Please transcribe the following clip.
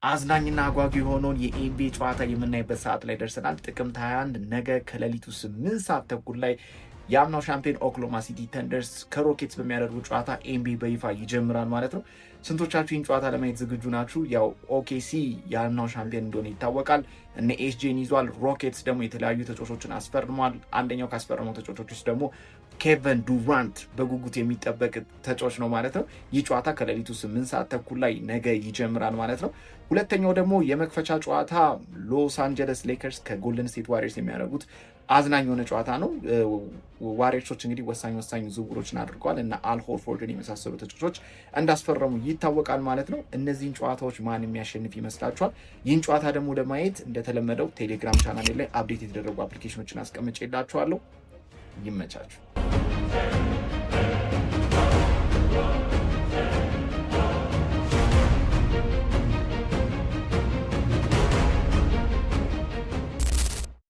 አዝናኝና አጓጊ የሆነውን የኤንቢኤ ጨዋታ የምናይበት ሰዓት ላይ ደርሰናል። ጥቅምት 21 ነገ ከሌሊቱ 8 ሰዓት ተኩል ላይ የአምናው ሻምፒዮን ኦክላሆማ ሲቲ ተንደርስ ከሮኬትስ በሚያደርጉ ጨዋታ ኤንቢኤ በይፋ ይጀምራል ማለት ነው። ስንቶቻችሁ ይህን ጨዋታ ለማየት ዝግጁ ናችሁ? ያው ኦኬሲ የአምናው ሻምፒዮን እንደሆነ ይታወቃል። እነ ኤስጄን ይዟል። ሮኬትስ ደግሞ የተለያዩ ተጫዋቾችን አስፈርሟል። አንደኛው ካስፈረመው ተጫዋቾች ውስጥ ደግሞ ኬቨን ዱራንት በጉጉት የሚጠበቅ ተጫዋች ነው ማለት ነው። ይህ ጨዋታ ከሌሊቱ 8 ሰዓት ተኩል ላይ ነገ ይጀምራል ማለት ነው። ሁለተኛው ደግሞ የመክፈቻ ጨዋታ ሎስ አንጀለስ ሌከርስ ከጎልደን ስቴት ዋሪየርስ የሚያደርጉት አዝናኝ የሆነ ጨዋታ ነው። ዋሪየርሶች እንግዲህ ወሳኝ ዝውውሮችን አድርገዋል እና አል ሆርፎርድን የመሳሰሉ ተጫዋቾች እንዳስፈረሙ ይታወቃል ማለት ነው። እነዚህን ጨዋታዎች ማን የሚያሸንፍ ይመስላችኋል? ይህን ጨዋታ ደግሞ ለማየት እንደተለመደው ቴሌግራም ቻናሌ ላይ አፕዴት የተደረጉ አፕሊኬሽኖችን አስቀምጬላችኋለሁ። ይመቻችሁ።